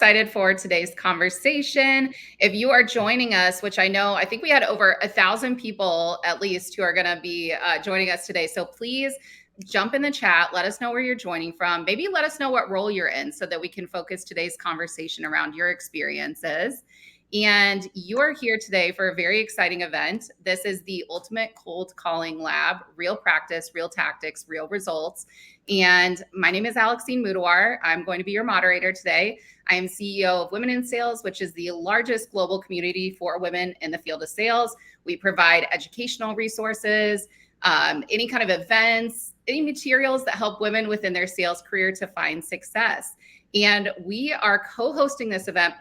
Excited for today's conversation. If you are joining us, which I think we had over 1,000 people at least who are going to be joining us today. So please jump in the chat. Let us know where you're joining from. Maybe let us know what role you're in so that we can focus today's conversation around your experiences. And you are here today for a very exciting event. This is the Ultimate Cold Calling Lab, real practice, real tactics, real results. And my name is Alexine Mudawar. I'm going to be your moderator today. I am CEO of Women in Sales, which is the largest global community for women in the field of sales. We provide educational resources, any kind of events, any materials that help women within their sales career to find success. And we are co-hosting this event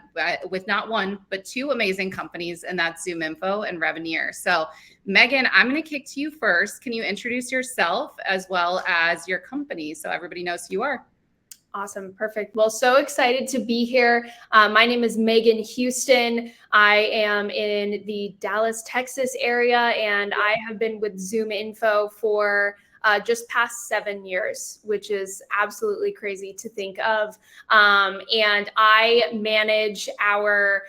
with not one, but two amazing companies, and that's ZoomInfo and Revenir. So Megan, I'm going to kick to you first. Can you introduce yourself as well as your company so everybody knows who you are? Awesome. Perfect. Well, so excited to be here. My name is Megan Houston. I am in the Dallas, Texas area, and I have been with ZoomInfo for just past 7 years, which is absolutely crazy to think of. And I manage our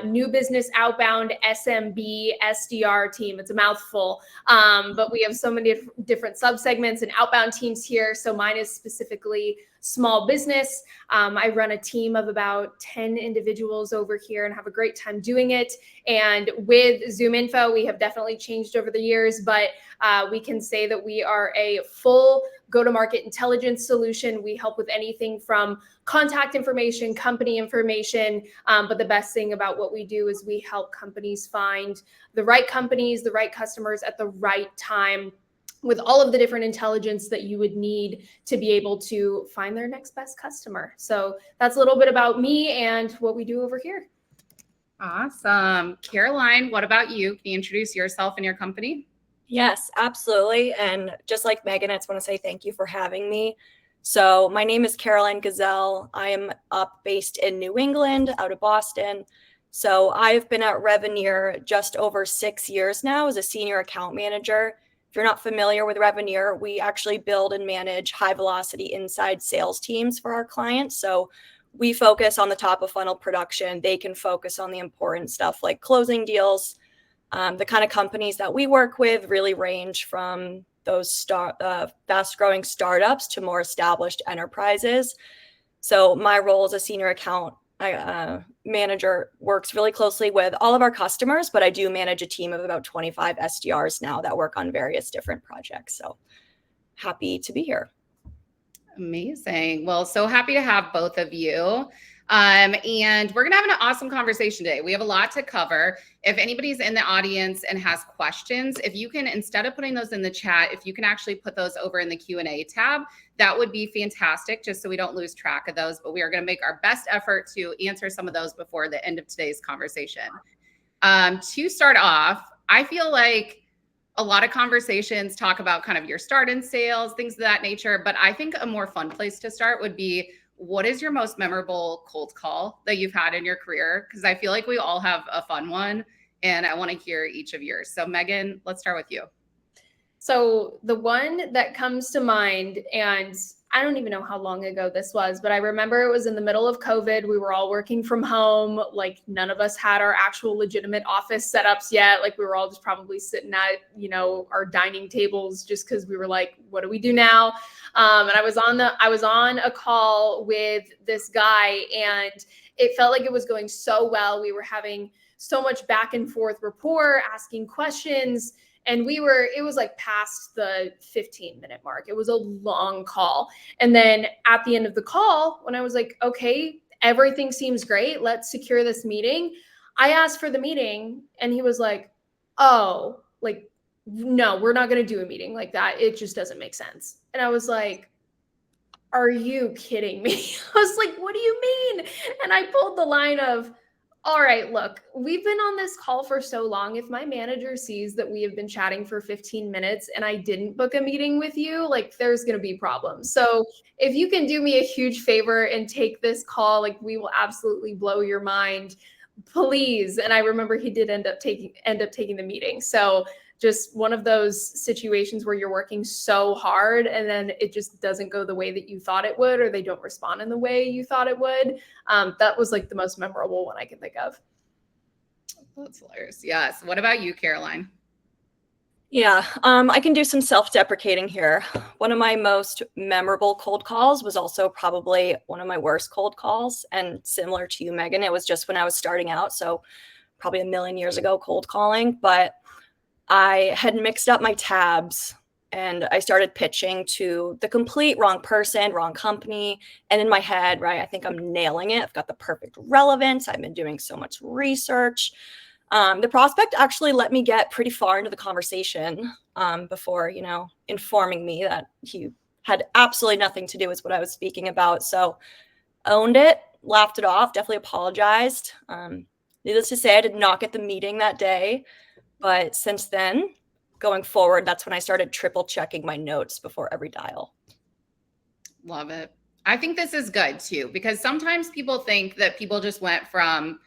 new business outbound SMB SDR team. It's a mouthful, but we have so many different subsegments and outbound teams here. So mine is specifically small business. I run a team of about 10 individuals over here and have a great time doing it. And with ZoomInfo, we have definitely changed over the years, but we can say that we are a full go-to-market intelligence solution. We help with anything from contact information, company information, but the best thing about what we do is we help companies find the right companies, the right customers at the right time, with all of the different intelligence that you would need to be able to find their next best customer. So that's a little bit about me and what we do over here. Awesome. Caroline, what about you? Can you introduce yourself and your company? Yes, absolutely. And just like Megan, I just want to say thank you for having me. So my name is Caroline Gazelle. I am based in New England, out of Boston. So I've been at Revenir just over 6 years now as a senior account manager. If you're not familiar with Revenir, we actually build and manage high velocity inside sales teams for our clients. So we focus on the top of funnel production. They can focus on the important stuff like closing deals. The kind of companies that we work with really range from those fast-growing startups to more established enterprises. So my role as a senior account manager works really closely with all of our customers, but I do manage a team of about 25 SDRs now that work on various different projects. So happy to be here. Amazing. Well, so happy to have both of you. And we're going to have an awesome conversation today. We have a lot to cover. If anybody's in the audience and has questions, if you can, instead of putting those in the chat, if you can actually put those over in the Q&A tab, that would be fantastic, just so we don't lose track of those. But we are going to make our best effort to answer some of those before the end of today's conversation. To start off, I feel like a lot of conversations talk about kind of your start in sales, things of that nature. But I think a more fun place to start would be, what is your most memorable cold call that you've had in your career? Because I feel like we all have a fun one, and I want to hear each of yours. So Megan, let's start with you. So the one that comes to mind, and I don't even know how long ago this was, but I remember it was in the middle of COVID. We were all working from home. Like, none of us had our actual legitimate office setups yet. Like, we were all just probably sitting at, our dining tables just because we were like, what do we do now? And I was on a call with this guy, and it felt like it was going so well. We were having so much back and forth rapport, asking questions. And it was like past the 15-minute mark. It was a long call. And then at the end of the call, when I was like, okay, everything seems great, let's secure this meeting, I asked for the meeting, and he was like, oh, like, no, we're not going to do a meeting like that. It just doesn't make sense. And I was like, are you kidding me? I was like, what do you mean? And I pulled the line of, all right, look, we've been on this call for so long. If my manager sees that we have been chatting for 15 minutes and I didn't book a meeting with you, like, there's going to be problems. So if you can do me a huge favor and take this call, like, we will absolutely blow your mind, please. And I remember he did end up taking the meeting. So just one of those situations where you're working so hard and then it just doesn't go the way that you thought it would, or they don't respond in the way you thought it would. That was like the most memorable one I can think of. That's hilarious. Yes. What about you, Caroline? Yeah, I can do some self-deprecating here. One of my most memorable cold calls was also probably one of my worst cold calls. And similar to you, Megan, it was just when I was starting out. So probably a million years ago, cold calling. But I had mixed up my tabs and I started pitching to the complete wrong person, wrong company. And in my head, right, I think I'm nailing it. I've got the perfect relevance. I've been doing so much research. The prospect actually let me get pretty far into the conversation before, informing me that he had absolutely nothing to do with what I was speaking about. So owned it, laughed it off, definitely apologized. Needless to say, I did not get the meeting that day. But since then, going forward, that's when I started triple checking my notes before every dial. Love it. I think this is good too, because sometimes people think that people just went from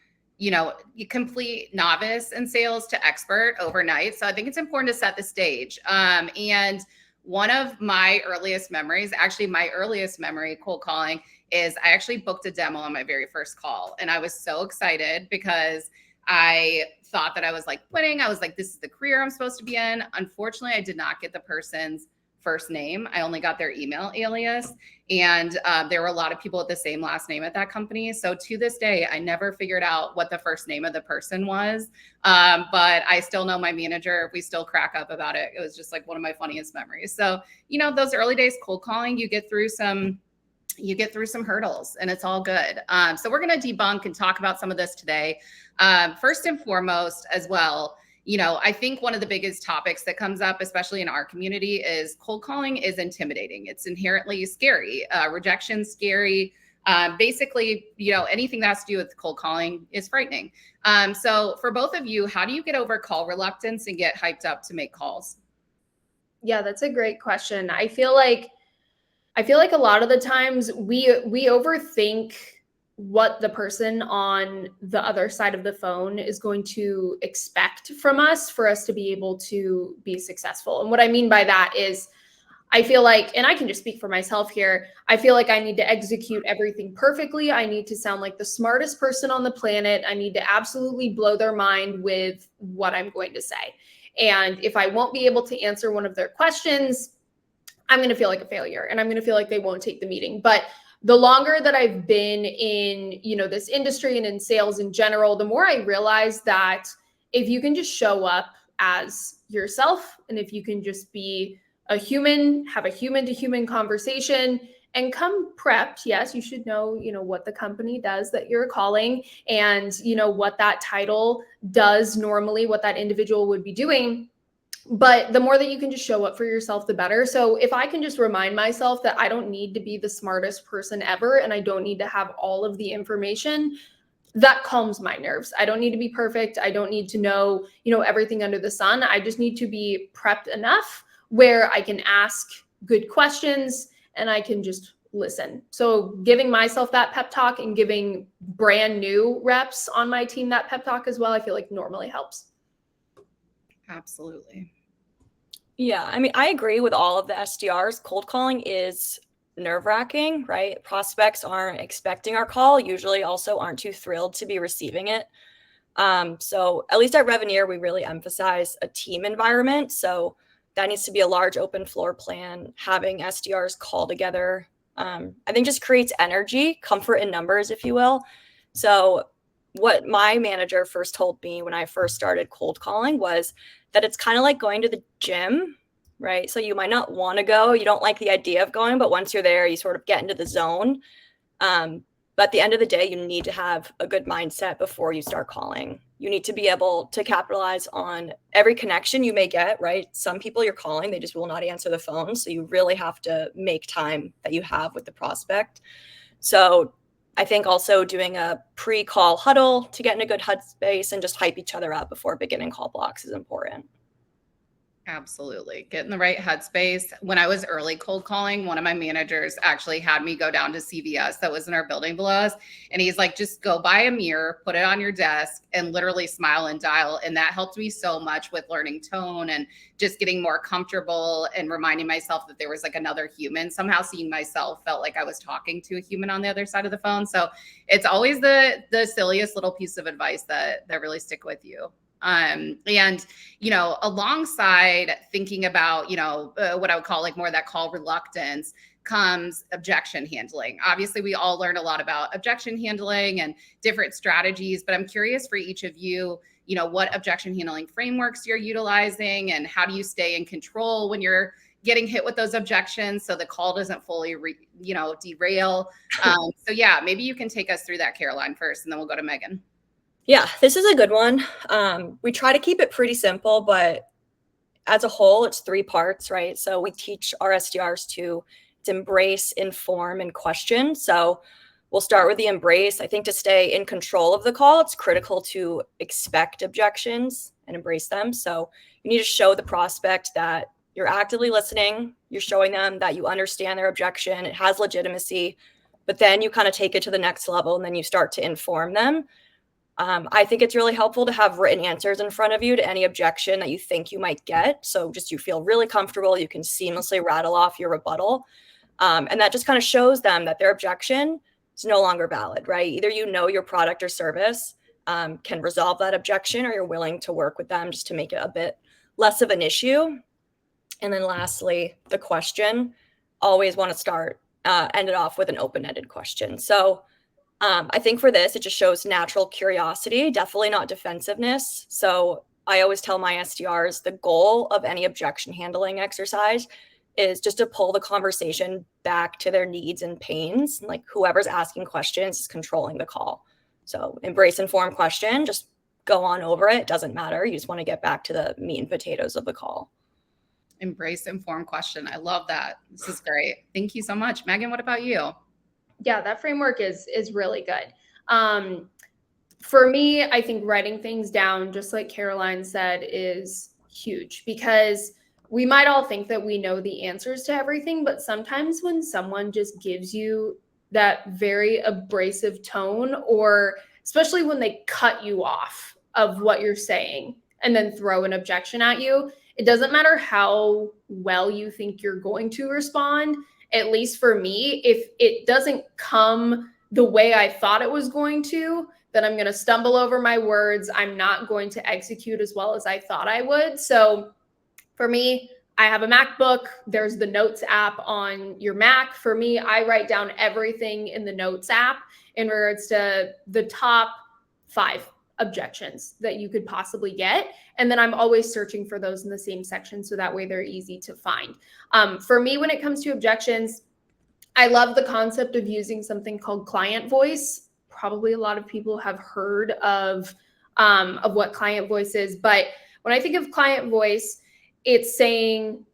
complete novice in sales to expert overnight. So I think it's important to set the stage. And one of my earliest memories, actually my earliest memory cold calling, is I actually booked a demo on my very first call. And I was so excited because I thought that I was like winning. I was like, this is the career I'm supposed to be in. Unfortunately, I did not get the person's first name. I only got their email alias. And there were a lot of people with the same last name at that company. So to this day, I never figured out what the first name of the person was. But I still know my manager. We still crack up about it. It was just like one of my funniest memories. So, those early days cold calling, you get through some hurdles and it's all good. So we're going to debunk and talk about some of this today. First and foremost as well, I think one of the biggest topics that comes up, especially in our community, is cold calling is intimidating. It's inherently scary. Rejection's scary. Basically, anything that has to do with cold calling is frightening. So for both of you, how do you get over call reluctance and get hyped up to make calls? Yeah, that's a great question. I feel like a lot of the times we overthink what the person on the other side of the phone is going to expect from us for us to be able to be successful. And what I mean by that is I feel like, and I can just speak for myself here, I feel like I need to execute everything perfectly. I need to sound like the smartest person on the planet. I need to absolutely blow their mind with what I'm going to say. And if I won't be able to answer one of their questions, I'm going to feel like a failure and I'm going to feel like they won't take the meeting. But the longer that I've been in, this industry and in sales in general, the more I realize that if you can just show up as yourself and if you can just be a human, have a human to human conversation and come prepped. Yes, you should know, what the company does that you're calling and, what that title does normally, what that individual would be doing. But the more that you can just show up for yourself, the better. So if I can just remind myself that I don't need to be the smartest person ever, and I don't need to have all of the information, that calms my nerves. I don't need to be perfect. I don't need to know, everything under the sun. I just need to be prepped enough where I can ask good questions and I can just listen. So giving myself that pep talk and giving brand new reps on my team that pep talk as well, I feel like normally helps. Absolutely. Yeah, I mean, I agree with all of the SDRs. Cold calling is nerve-wracking, right? Prospects aren't expecting our call, usually also aren't too thrilled to be receiving it. So at least at Reveneer, we really emphasize a team environment. So that needs to be a large open floor plan, having SDRs call together. I think just creates energy, comfort in numbers, if you will. So what my manager first told me when I first started cold calling was that it's kind of like going to the gym, right? So you might not want to go, you don't like the idea of going, but once you're there, you sort of get into the zone. But at the end of the day, you need to have a good mindset before you start calling. You need to be able to capitalize on every connection you may get, right? Some people you're calling, they just will not answer the phone. So you really have to make time that you have with the prospect. So I think also doing a pre-call huddle to get in a good headspace and just hype each other up before beginning call blocks is important. Absolutely. Get in the right headspace. When I was early cold calling, one of my managers actually had me go down to CVS that was in our building below us. And he's like, just go buy a mirror, put it on your desk, and literally smile and dial. And that helped me so much with learning tone and just getting more comfortable and reminding myself that there was like another human. Somehow seeing myself felt like I was talking to a human on the other side of the phone. So it's always the silliest little piece of advice that really stick with you. And, alongside thinking about, what I would call like more of that call reluctance comes objection handling. Obviously, we all learned a lot about objection handling and different strategies, but I'm curious for each of you, what objection handling frameworks you're utilizing and how do you stay in control when you're getting hit with those objections so the call doesn't fully, derail. So yeah, maybe you can take us through that, Caroline, first, and then we'll go to Megan. Yeah, this is a good one. We try to keep it pretty simple, but as a whole, it's 3 parts, right? So we teach our SDRs to embrace, inform, and question. So we'll start with the embrace. I think to stay in control of the call, it's critical to expect objections and embrace them. So you need to show the prospect that you're actively listening. You're showing them that you understand their objection. It has legitimacy, but then you kind of take it to the next level and then you start to inform them. I think it's really helpful to have written answers in front of you to any objection that you think you might get. So just you feel really comfortable, you can seamlessly rattle off your rebuttal. And that just kind of shows them that their objection is no longer valid, right? Either your product or service can resolve that objection or you're willing to work with them just to make it a bit less of an issue. And then lastly, the question, always want to end it off with an open-ended question. So I think for this, it just shows natural curiosity, definitely not defensiveness. So I always tell my SDRs the goal of any objection handling exercise is just to pull the conversation back to their needs and pains. Like whoever's asking questions is controlling the call. So embrace, inform, question, just go on over it. Doesn't matter. You just want to get back to the meat and potatoes of the call. Embrace, inform, question. I love that. This is great. Thank you so much. Megan, what about you? Yeah, that framework is really good. For me, I think writing things down, just like Caroline said, is huge because we might all think that we know the answers to everything, but sometimes when someone just gives you that very abrasive tone, or especially when they cut you off of what you're saying and then throw an objection at you, it doesn't matter how well you think you're going to respond. At least for me, if it doesn't come the way I thought it was going to, then I'm going to stumble over my words. I'm not going to execute as well as I thought I would. So for me, I have a MacBook. There's the Notes app on your Mac. For me, I write down everything in the Notes app in regards to the top 5 objections that you could possibly get. And then I'm always searching for those in the same section. So that way they're easy to find. For me, when it comes to objections, I love the concept of using something called client voice. Probably a lot of people have heard of what client voice is. But when I think of client voice, it's saying,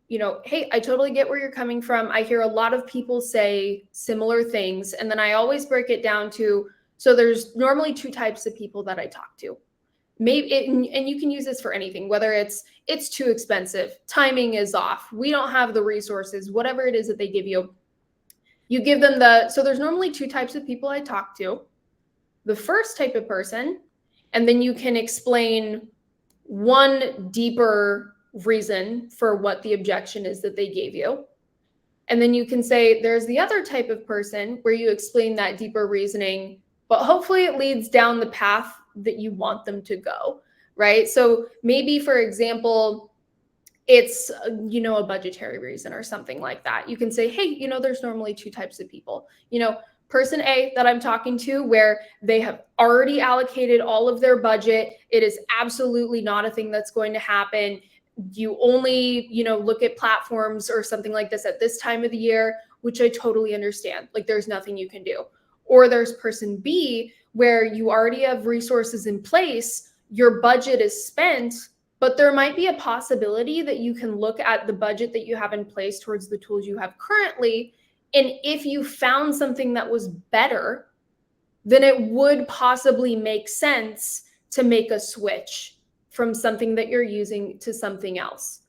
hey, I totally get where you're coming from. I hear a lot of people say similar things. And then I always break it down to, so there's normally 2 types of people that I talk to. Maybe, and you can use this for anything, whether it's too expensive, timing is off, we don't have the resources, whatever it is that they give you. You give them so there's normally 2 types of people I talk to. The first type of person, and then you can explain one deeper reason for what the objection is that they gave you. And then you can say, there's the other type of person where you explain that deeper reasoning, but hopefully it leads down the path that you want them to go, right? So maybe, for example, it's, a budgetary reason or something like that. You can say, hey, there's normally 2 types of people. Person A that I'm talking to, where they have already allocated all of their budget. It is absolutely not a thing that's going to happen. You only, look at platforms or something like this at this time of the year, which I totally understand. Like there's nothing you can do. Or there's person B where you already have resources in place, your budget is spent, but there might be a possibility that you can look at the budget that you have in place towards the tools you have currently. And if you found something that was better, then it would possibly make sense to make a switch from something that you're using to something else.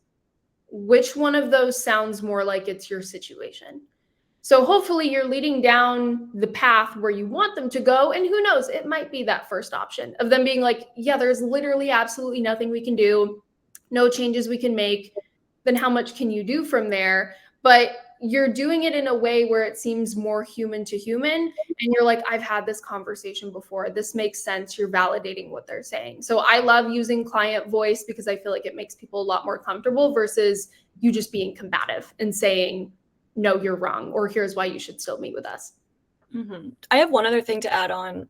which one of those sounds more like it's your situation. So hopefully you're leading down the path where you want them to go. And who knows, it might be that first option of them being like, yeah, there's literally absolutely nothing we can do, no changes we can make. Then how much can you do from there? But you're doing it in a way where it seems more human to human. And you're like, I've had this conversation before. This makes sense. You're validating what they're saying. So I love using client voice because I feel like it makes people a lot more comfortable versus you just being combative and saying, no, you're wrong, or here's why you should still meet with us. Mm-hmm. I have one other thing to add on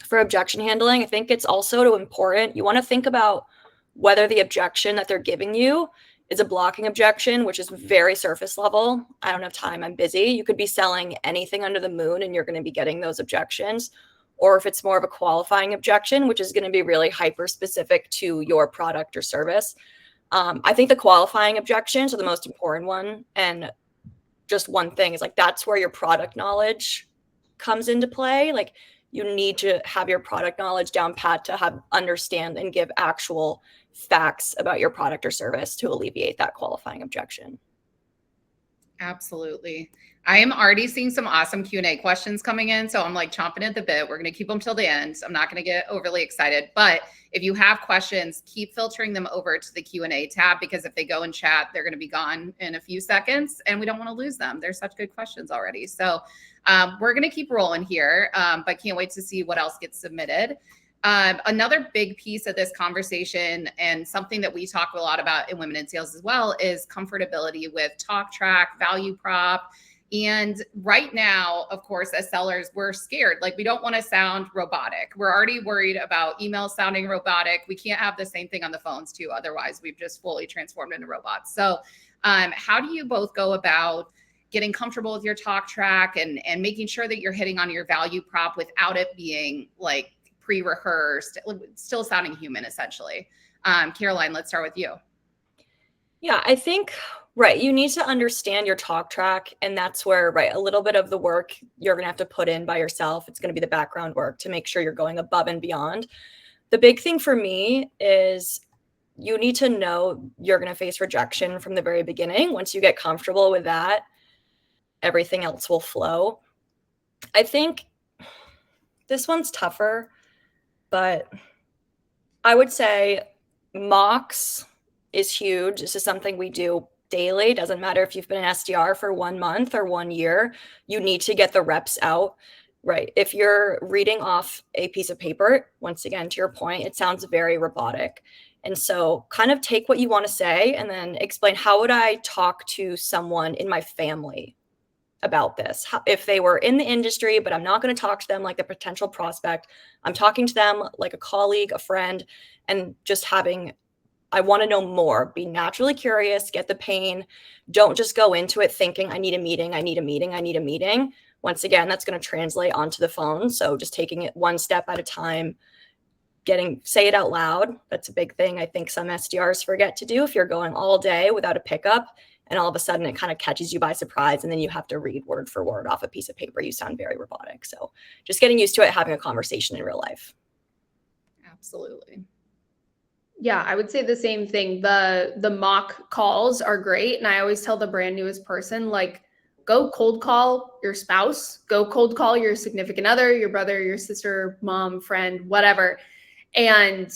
for objection handling. I think it's also important. You want to think about whether the objection that they're giving you is a blocking objection, which is very surface level. I don't have time, I'm busy. You could be selling anything under the moon and you're going to be getting those objections. Or if it's more of a qualifying objection, which is going to be really hyper specific to your product or service. I think the qualifying objections are the most important one. And just one thing is like, that's where your product knowledge comes into play. Like you need to have your product knowledge down pat to understand and give actual facts about your product or service to alleviate that qualifying objection. Absolutely. I am already seeing some awesome Q&A questions coming in. So I'm like chomping at the bit. We're going to keep them till the end. I'm not going to get overly excited, but if you have questions, keep filtering them over to the Q&A tab, because if they go in chat, they're going to be gone in a few seconds and we don't want to lose them. They're such good questions already. So we're going to keep rolling here, but can't wait to see what else gets submitted. Another big piece of this conversation, and something that we talk a lot about in Women in Sales as well, is comfortability with talk track, value prop. And right now, of course, as sellers, we're scared. Like we don't want to sound robotic. We're already worried about email sounding robotic. We can't have the same thing on the phones too. Otherwise, we've just fully transformed into robots. So how do you both go about getting comfortable with your talk track and making sure that you're hitting on your value prop without it being like pre-rehearsed, still sounding human, essentially? Caroline, let's start with you. Yeah, I think, right, you need to understand your talk track. And that's where, right, a little bit of the work you're going to have to put in by yourself. It's going to be the background work to make sure you're going above and beyond. The big thing for me is you need to know you're going to face rejection from the very beginning. Once you get comfortable with that, everything else will flow. I think this one's tougher, but I would say mocks is huge. This is something we do daily. Doesn't matter if you've been an SDR for 1 month or 1 year, you need to get the reps out, right? If you're reading off a piece of paper, once again, to your point, it sounds very robotic. And so kind of take what you want to say and then explain, how would I talk to someone in my family about this? If they were in the industry, but I'm not going to talk to them like a potential prospect, I'm talking to them like a colleague, a friend, and just I want to know more. Be naturally curious, get the pain. Don't just go into it thinking, I need a meeting, I need a meeting, I need a meeting. Once again, that's going to translate onto the phone. So just taking it one step at a time, say it out loud. That's a big thing I think some SDRs forget to do. If you're going all day without a pickup and all of a sudden it kind of catches you by surprise and then you have to read word for word off a piece of paper, you sound very robotic. So just getting used to it, having a conversation in real life. Absolutely. Yeah, I would say the same thing. The mock calls are great. And I always tell the brand newest person, like, go cold call your spouse, go cold call your significant other, your brother, your sister, mom, friend, whatever, and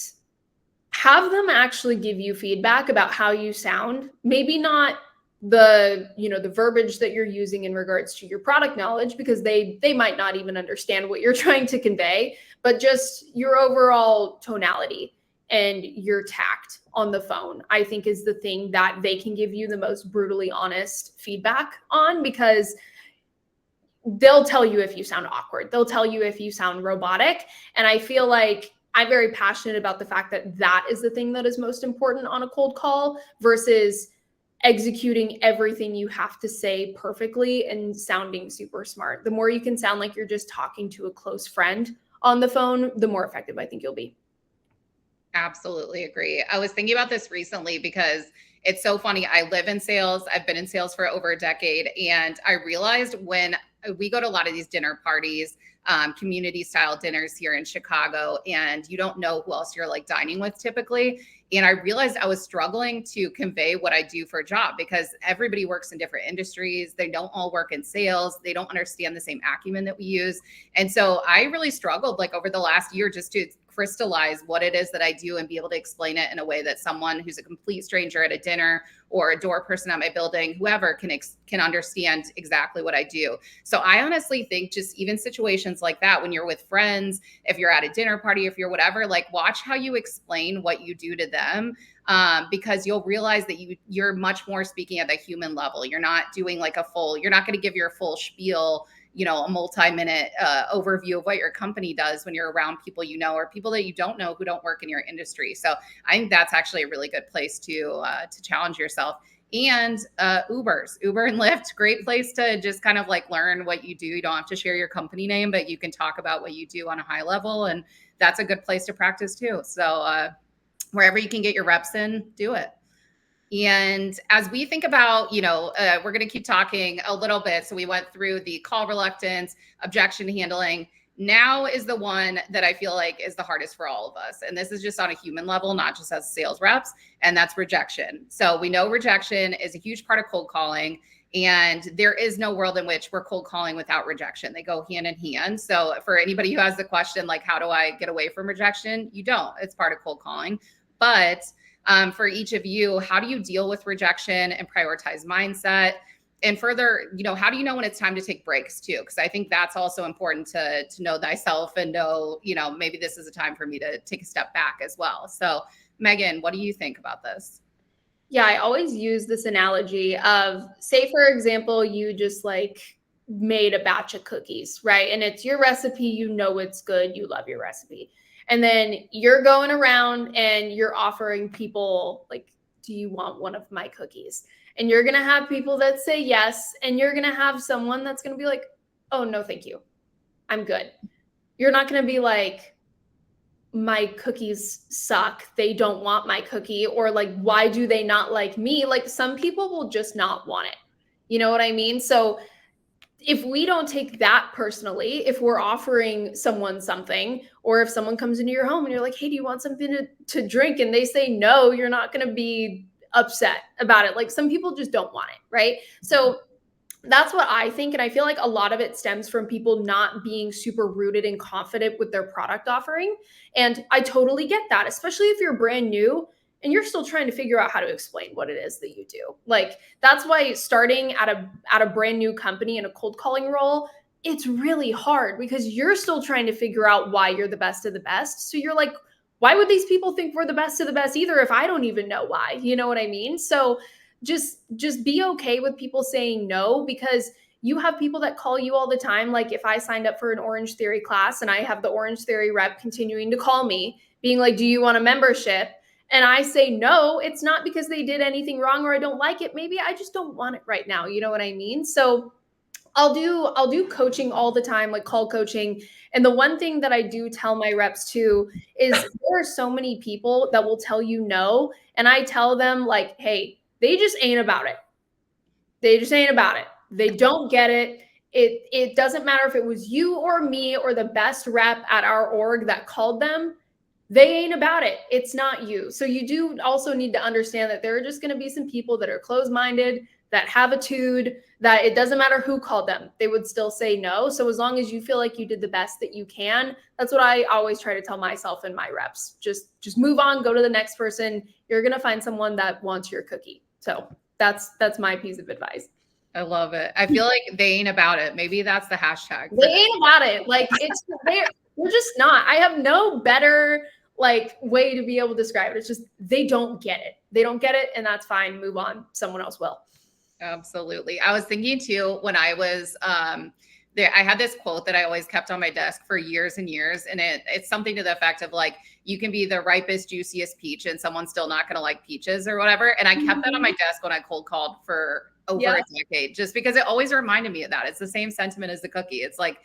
have them actually give you feedback about how you sound. Maybe not the verbiage that you're using in regards to your product knowledge, because they might not even understand what you're trying to convey, but just your overall tonality and your tact on the phone, I think, is the thing that they can give you the most brutally honest feedback on, because they'll tell you if you sound awkward. They'll tell you if you sound robotic. And I feel like I'm very passionate about the fact that that is the thing that is most important on a cold call versus executing everything you have to say perfectly and sounding super smart. The more you can sound like you're just talking to a close friend on the phone, the more effective I think you'll be. Absolutely agree. I was thinking about this recently because it's so funny. I live in sales. I've been in sales for over a decade. And I realized when we go to a lot of these dinner parties, community style dinners here in Chicago, and you don't know who else you're like dining with typically. And I realized I was struggling to convey what I do for a job because everybody works in different industries. They don't all work in sales. They don't understand the same acumen that we use. And so I really struggled like over the last year just to crystallize what it is that I do and be able to explain it in a way that someone who's a complete stranger at a dinner or a door person at my building, whoever can understand exactly what I do. So I honestly think just even situations like that, when you're with friends, if you're at a dinner party, if you're whatever, like watch how you explain what you do to them. Because you'll realize that you're much more speaking at the human level. You're not doing like you're not going to give your full spiel, a multi-minute overview of what your company does when you're around people or people that you don't know who don't work in your industry. So I think that's actually a really good place to challenge yourself. And Uber and Lyft, great place to just kind of like learn what you do. You don't have to share your company name, but you can talk about what you do on a high level, and that's a good place to practice too. So wherever you can get your reps in, do it. And as we think about, we're going to keep talking a little bit. So we went through the call reluctance, objection handling. Now is the one that I feel like is the hardest for all of us. And this is just on a human level, not just as sales reps, and that's rejection. So we know rejection is a huge part of cold calling. And there is no world in which we're cold calling without rejection. They go hand in hand. So for anybody who has the question, like, how do I get away from rejection? You don't. It's part of cold calling. But for each of you, how do you deal with rejection and prioritize mindset? And further, how do you know when it's time to take breaks too? Because I think that's also important to know thyself and know, maybe this is a time for me to take a step back as well. So Megan, what do you think about this? Yeah, I always use this analogy of, say, for example, you just like made a batch of cookies, right? And it's your recipe, it's good, you love your recipe. And then you're going around and you're offering people like, do you want one of my cookies? And you're going to have people that say yes. And you're going to have someone that's going to be like, oh, no, thank you. I'm good. You're not going to be like, my cookies suck. They don't want my cookie. Or like, why do they not like me? Like some people will just not want it. You know what I mean? So if we don't take that personally, if we're offering someone something, or if someone comes into your home and you're like, hey, do you want something to drink? And they say no, you're not going to be upset about it. Like some people just don't want it, right? So that's what I think. And I feel like a lot of it stems from people not being super rooted and confident with their product offering. And I totally get that, especially if you're brand new and you're still trying to figure out how to explain what it is that you do. Like that's why starting at a brand new company in a cold calling role, it's really hard because you're still trying to figure out why you're the best of the best. So you're like, why would these people think we're the best of the best either if I don't even know why? You know what I mean? So just be okay with people saying no, because you have people that call you all the time. Like if I signed up for an Orange Theory class and I have the Orange Theory rep continuing to call me being like, do you want a membership? And I say no, it's not because they did anything wrong or I don't like it. Maybe I just don't want it right now. You know what I mean? So I'll do coaching all the time, like call coaching. And the one thing that I do tell my reps too is there are so many people that will tell you no. And I tell them like, hey, they just ain't about it. They just ain't about it. They don't get it. It doesn't matter if it was you or me or the best rep at our org that called them. They ain't about it. It's not you. So you do also need to understand that there are just going to be some people that are closed-minded, that have attitude, that it doesn't matter who called them. They would still say no. So as long as you feel like you did the best that you can, that's what I always try to tell myself and my reps. Just move on, go to the next person. You're going to find someone that wants your cookie. So that's my piece of advice. I love it. I feel like they ain't about it. Maybe that's the hashtag. They ain't about it. Like they're just not. I have no better like way to be able to describe it. It's just, they don't get it. They don't get it. And that's fine. Move on. Someone else will. Absolutely. I was thinking too, when I was there, I had this quote that I always kept on my desk for years and years. And it's something to the effect of like, you can be the ripest, juiciest peach and someone's still not going to like peaches or whatever. And I kept that on my desk when I cold called for over a decade, just because it always reminded me of that. It's the same sentiment as the cookie. It's like,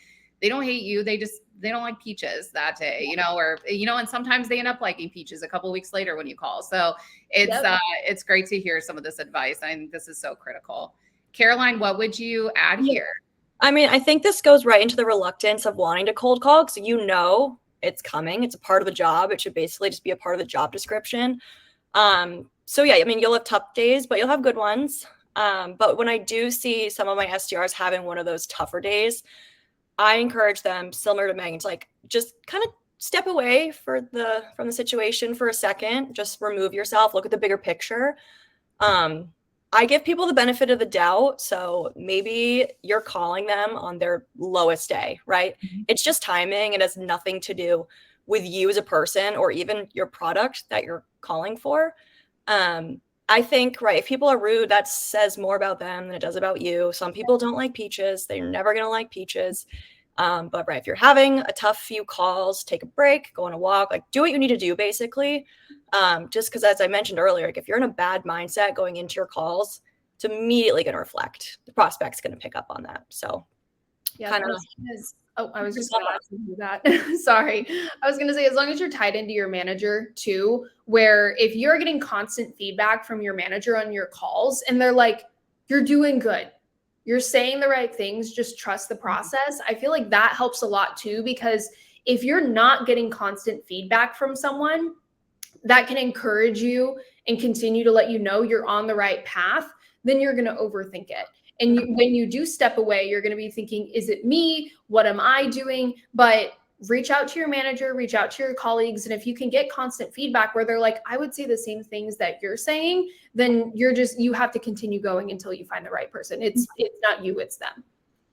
they don't hate you. They don't like peaches that day, and sometimes they end up liking peaches a couple of weeks later when you call. So it's great to hear some of this advice. I think this is so critical. Caroline, what would you add here? I mean, I think this goes right into the reluctance of wanting to cold call because it's coming. It's a part of the job. It should basically just be a part of the job description. So yeah, I mean, you'll have tough days, but you'll have good ones. But when I do see some of my SDRs having one of those tougher days, I encourage them, similar to Megan, to like just kind of step away from the situation for a second. Just remove yourself, look at the bigger picture. I give people the benefit of the doubt. So maybe you're calling them on their lowest day, right? Mhm. It's just timing. It has nothing to do with you as a person or even your product that you're calling for. I think, right, if people are rude, that says more about them than it does about you. Some people don't like peaches. They're never going to like peaches. But right, if you're having a tough few calls, take a break, go on a walk, like do what you need to do basically. Just because as I mentioned earlier, like if you're in a bad mindset going into your calls, it's immediately going to reflect. The prospect's going to pick up on that. So Yeah, kind of I was just gonna ask you that. Sorry. I was gonna say, as long as you're tied into your manager too, where if you're getting constant feedback from your manager on your calls and they're like, you're doing good, you're saying the right things, just trust the process. I feel like that helps a lot too, because if you're not getting constant feedback from someone, that can encourage you and continue to let you know you're on the right path, then you're going to overthink it. And when you do step away, you're going to be thinking, is it me? What am I doing? But reach out to your manager, reach out to your colleagues. And if you can get constant feedback where they're like, I would say the same things that you're saying, then you have to continue going until you find the right person. It's not you, it's them.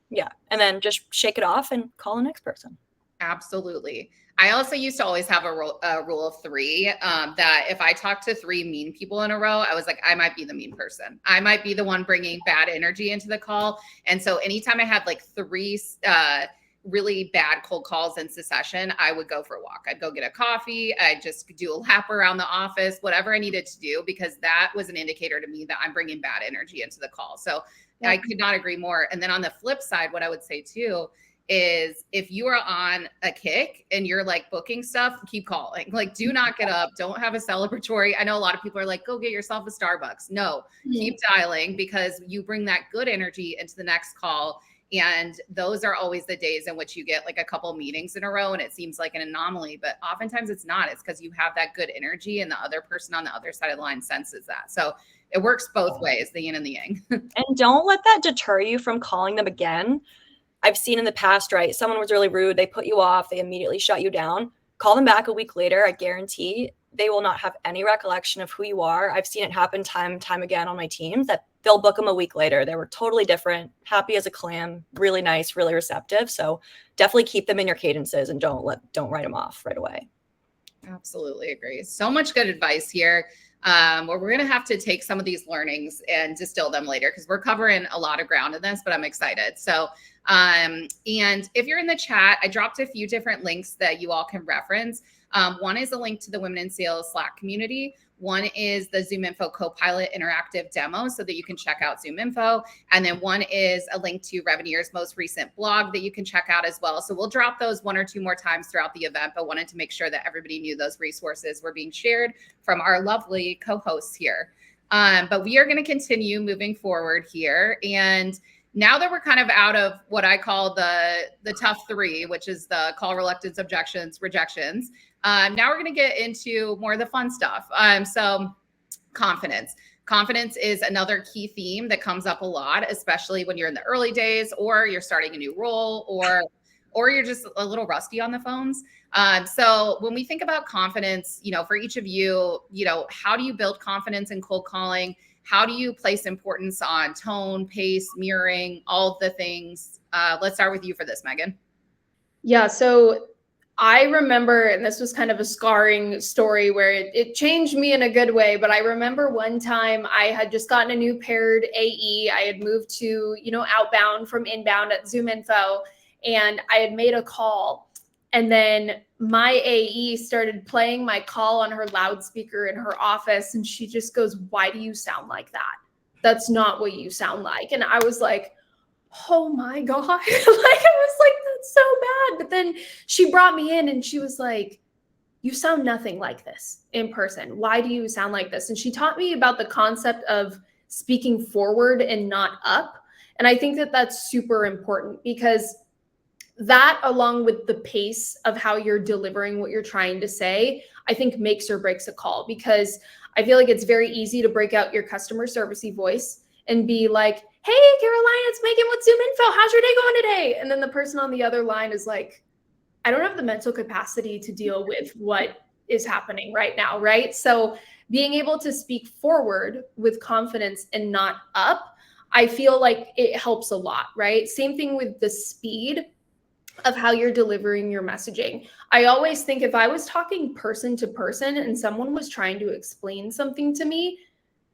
Yeah. And then just shake it off and call the next person. Absolutely. I also used to always have a rule of three, that if I talked to three mean people in a row, I was like, I might be the mean person. I might be the one bringing bad energy into the call. And so anytime I had like three really bad cold calls in succession, I would go for a walk. I'd go get a coffee. I'd just do a lap around the office, whatever I needed to do, because that was an indicator to me that I'm bringing bad energy into the call. So yeah. I could not agree more. And then on the flip side, what I would say too, is if you are on a kick and you're like booking stuff, keep calling. Like, do not get up. Don't have a celebratory. I know a lot of people are like, go get yourself a Starbucks. No, keep dialing, because you bring that good energy into the next call. And those are always the days in which you get like a couple meetings in a row and it seems like an anomaly, but oftentimes it's not. It's because you have that good energy and the other person on the other side of the line senses that. So it works both ways, the yin and the yang. And don't let that deter you from calling them again. I've seen in the past, right? Someone was really rude. They put you off. They immediately shut you down. Call them back a week later. I guarantee they will not have any recollection of who you are. I've seen it happen time and time again on my teams that they'll book them a week later. They were totally different, happy as a clam, really nice, really receptive. So definitely keep them in your cadences and don't write them off right away. Absolutely agree. So much good advice here. Where we're going to have to take some of these learnings and distill them later, because we're covering a lot of ground in this, but I'm excited. So, and if you're in the chat, I dropped a few different links that you all can reference. One is a link to the Women in Sales Slack community. One is the ZoomInfo Copilot interactive demo so that you can check out ZoomInfo. And then one is a link to Revenier's most recent blog that you can check out as well. So we'll drop those one or two more times throughout the event, but wanted to make sure that everybody knew those resources were being shared from our lovely co-hosts here. But we are going to continue moving forward here. And now that we're kind of out of what I call the tough three, which is the call, reluctance, objections, rejections, now we're going to get into more of the fun stuff. So confidence. Confidence is another key theme that comes up a lot, especially when you're in the early days or you're starting a new role or you're just a little rusty on the phones. So when we think about confidence, for each of you, how do you build confidence in cold calling? How do you place importance on tone, pace, mirroring, all of the things? Let's start with you for this, Megan. Yeah. So I remember, and this was kind of a scarring story where it changed me in a good way, but I remember one time I had just gotten a new paired AE. I had moved to, outbound from inbound at ZoomInfo, and I had made a call. And then my AE started playing my call on her loudspeaker in her office. And she just goes, "Why do you sound like that? That's not what you sound like." And I was like, oh my God. I was like, that's so bad. But then she brought me in and she was like, "You sound nothing like this in person. Why do you sound like this?" And she taught me about the concept of speaking forward and not up. And I think that that's super important, because that, along with the pace of how you're delivering what you're trying to say, I think makes or breaks a call. Because I feel like it's very easy to break out your customer servicey voice and be like, hey, Caroline, it's Megan with Zoom Info. How's your day going today? And then the person on the other line is like, I don't have the mental capacity to deal with what is happening right now, right? So being able to speak forward with confidence and not up, I feel like it helps a lot, right? Same thing with the speed of how you're delivering your messaging. I always think if I was talking person to person and someone was trying to explain something to me,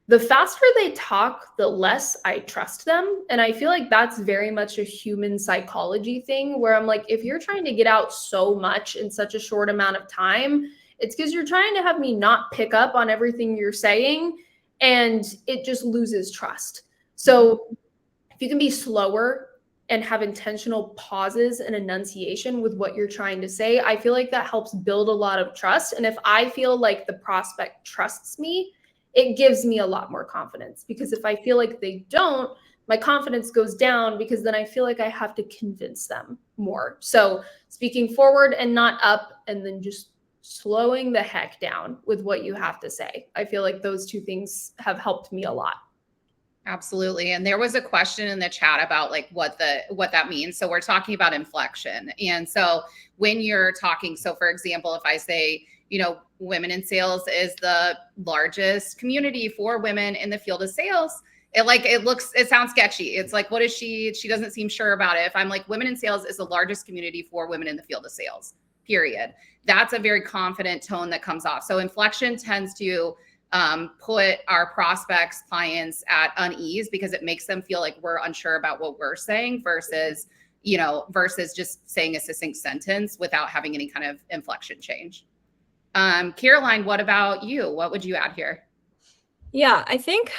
the faster they talk, the less I trust them. And I feel like that's very much a human psychology thing, where I'm like, if you're trying to get out so much in such a short amount of time, it's because you're trying to have me not pick up on everything you're saying, and it just loses trust. So if you can be slower and have intentional pauses and enunciation with what you're trying to say, I feel like that helps build a lot of trust. And if I feel like the prospect trusts me, it gives me a lot more confidence. Because if I feel like they don't, my confidence goes down, because then I feel like I have to convince them more. So speaking forward and not up, and then just slowing the heck down with what you have to say. I feel like those two things have helped me a lot. Absolutely. And there was a question in the chat about like what that means. So we're talking about inflection. And so when you're talking, so for example, if I say, women in sales is the largest community for women in the field of sales, it sounds sketchy. It's like, what is she doesn't seem sure about it. If I'm like, women in sales is the largest community for women in the field of sales, period. That's a very confident tone that comes off. So inflection tends to put our prospects, clients at unease, because it makes them feel like we're unsure about what we're saying versus just saying a succinct sentence without having any kind of inflection change. Caroline, what about you? What would you add here? Yeah, I think,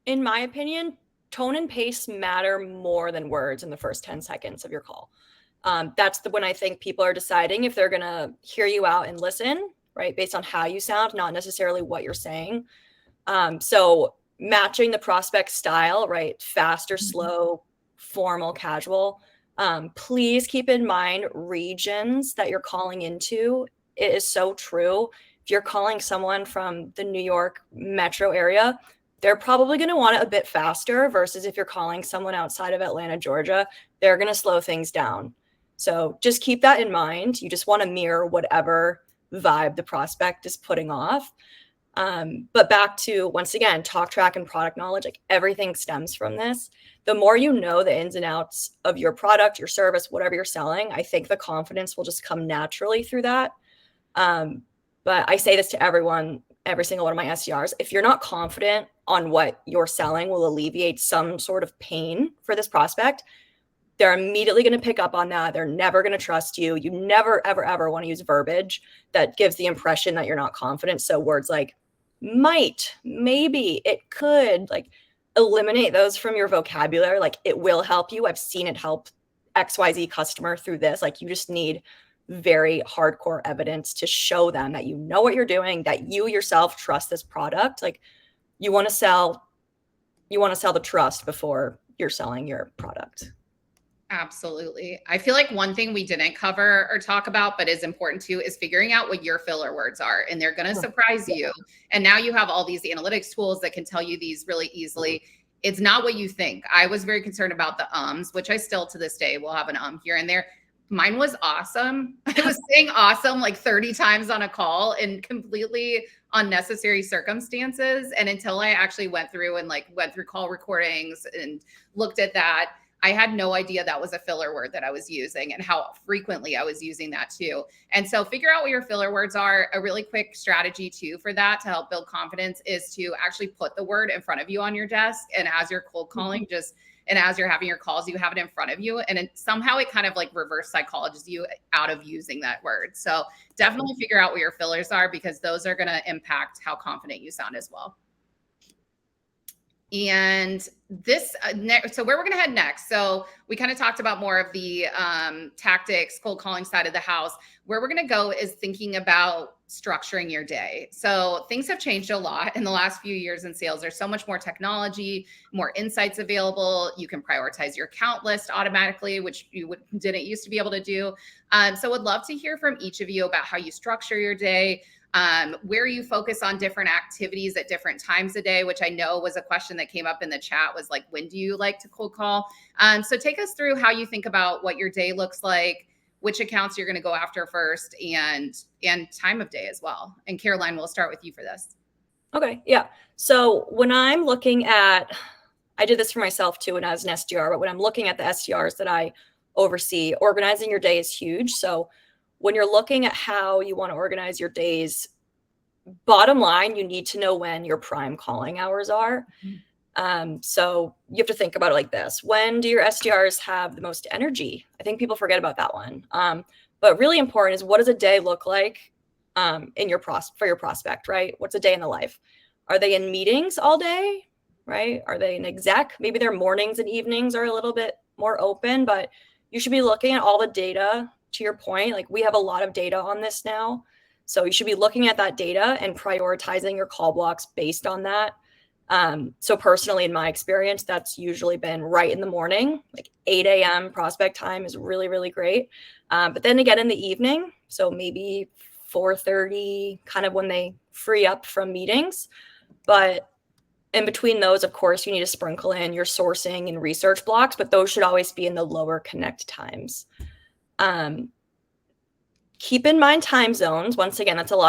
in my opinion, tone and pace matter more than words in the first 10 seconds of your call. That's when I think people are deciding if they're going to hear you out and listen, right? Based on how you sound, not necessarily what you're saying. So matching the prospect style, right? Fast or slow, formal, casual. Please keep in mind regions that you're calling into. It is so true. If you're calling someone from the New York metro area, they're probably going to want it a bit faster, versus if you're calling someone outside of Atlanta, Georgia, they're going to slow things down. So just keep that in mind. You just want to mirror whatever vibe the prospect is putting off. But back to, once again, talk track and product knowledge, like everything stems from this. The more you know the ins and outs of your product, your service, whatever you're selling, I think the confidence will just come naturally through that. But I say this to everyone, every single one of my SDRs, if you're not confident on what you're selling will alleviate some sort of pain for this prospect, they're immediately going to pick up on that. They're never going to trust you. You never, ever, ever want to use verbiage that gives the impression that you're not confident. So words like might, maybe, it could, like, eliminate those from your vocabulary. Like, it will help you. I've seen it help XYZ customer through this. Like, you just need very hardcore evidence to show them that you know what you're doing, that you yourself trust this product. Like, you want to sell the trust before you're selling your product. Absolutely. I feel like one thing we didn't cover or talk about, but is important too, is figuring out what your filler words are, and they're going to surprise you. And now you have all these analytics tools that can tell you these really easily. It's not what you think. I was very concerned about the ums, which I still to this day will have an here and there. Mine was awesome. I was saying awesome like 30 times on a call in completely unnecessary circumstances. And until I actually went through call recordings and looked at that, I had no idea that was a filler word that I was using, and how frequently I was using that too. And so figure out what your filler words are. A really quick strategy too for that to help build confidence is to actually put the word in front of you on your desk. And as you're cold calling, and as you're having your calls, you have it in front of you. And somehow it kind of like reverse psychologists you out of using that word. So definitely figure out what your fillers are, because those are going to impact how confident you sound as well. And so where we're going to head next. So we kind of talked about more of the tactics, cold calling side of the house. Where we're going to go is thinking about structuring your day. So things have changed a lot in the last few years in sales. There's so much more technology, more insights available. You can prioritize your account list automatically, which you didn't used to be able to do. So would love to hear from each of you about how you structure your day, where you focus on different activities at different times a day, which I know was a question that came up in the chat, was like, when do you like to cold call? So take us through how you think about what your day looks like, which accounts you're going to go after first, and time of day as well. And Caroline, we'll start with you for this. Okay. Yeah. So when I'm looking at, I did this for myself too when I was an SDR, but when I'm looking at the SDRs that I oversee, organizing your day is huge. So when you're looking at how you want to organize your days, bottom line, you need to know when your prime calling hours are. So you have to think about it like this. When do your SDRs have the most energy? I think people forget about that one. But really important is, what does a day look like in your for your prospect, right? What's a day in the life? Are they in meetings all day, right? Are they an exec? Maybe their mornings and evenings are a little bit more open, but you should be looking at all the data. To your point, like, we have a lot of data on this now. So you should be looking at that data and prioritizing your call blocks based on that. So personally, in my experience, that's usually been right in the morning, like 8 a.m. prospect time is really, really great. But then again, in the evening, so maybe 4:30, kind of when they free up from meetings. But in between those, of course, you need to sprinkle in your sourcing and research blocks, but those should always be in the lower connect times. Keep in mind time zones. Once again, that's something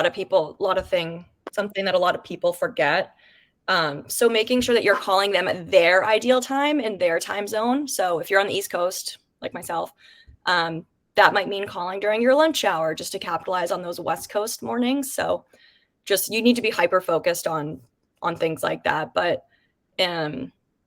that a lot of people forget. So making sure that you're calling them at their ideal time in their time zone. So if you're on the East Coast, like myself, that might mean calling during your lunch hour just to capitalize on those West Coast mornings. So just, you need to be hyper focused on things like that. But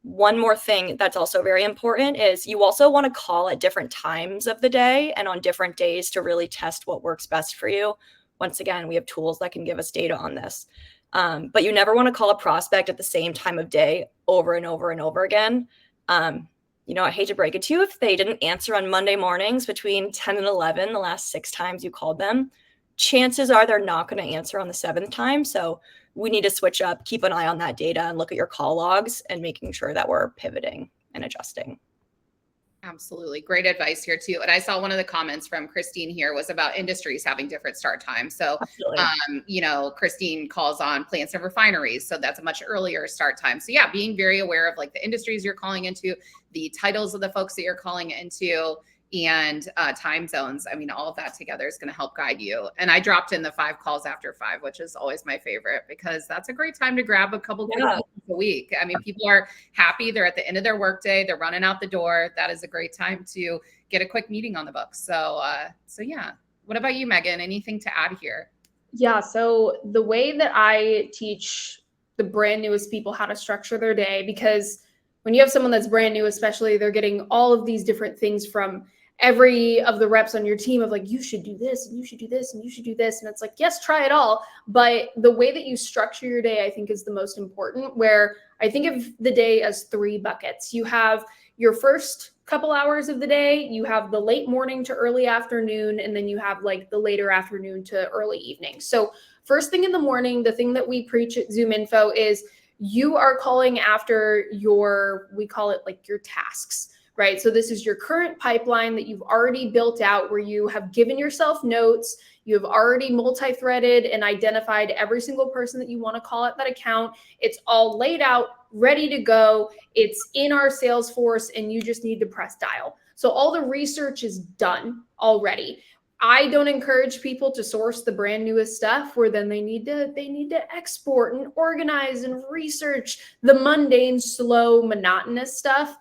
one more thing that's also very important is you also want to call at different times of the day and on different days to really test what works best for you. Once again, we have tools that can give us data on this. But you never want to call a prospect at the same time of day over and over and over again. I hate to break it to you, if they didn't answer on Monday mornings between 10 and 11, the last 6 times you called them, chances are they're not going to answer on the 7th time. So we need to switch up, keep an eye on that data and look at your call logs and making sure that we're pivoting and adjusting. Absolutely. Great advice here too. And I saw one of the comments from Christine here was about industries having different start times. So, Christine calls on plants and refineries. So that's a much earlier start time. So yeah, being very aware of like the industries you're calling into, the titles of the folks that you're calling into, and time zones. I mean, all of that together is going to help guide you. And I dropped in the 5 calls after 5, which is always my favorite, because that's a great time to grab a couple quick meetings a week. I mean, people are happy. They're at the end of their workday. They're running out the door. That is a great time to get a quick meeting on the books. So yeah. What about you, Megan? Anything to add here? Yeah. So the way that I teach the brand newest people how to structure their day, because when you have someone that's brand new, especially, they're getting all of these different things from every of the reps on your team of like, you should do this and you should do this and you should do this. And it's like, yes, try it all. But the way that you structure your day, I think, is the most important, where I think of the day as 3 buckets. You have your first couple hours of the day, you have the late morning to early afternoon, and then you have like the later afternoon to early evening. So first thing in the morning, the thing that we preach at ZoomInfo is you are calling after we call it like your tasks. Right. So this is your current pipeline that you've already built out, where you have given yourself notes. You have already multi-threaded and identified every single person that you want to call at that account. It's all laid out, ready to go. It's in our Salesforce, and you just need to press dial. So all the research is done already. I don't encourage people to source the brand newest stuff where then they need to export and organize and research the mundane, slow, monotonous stuff.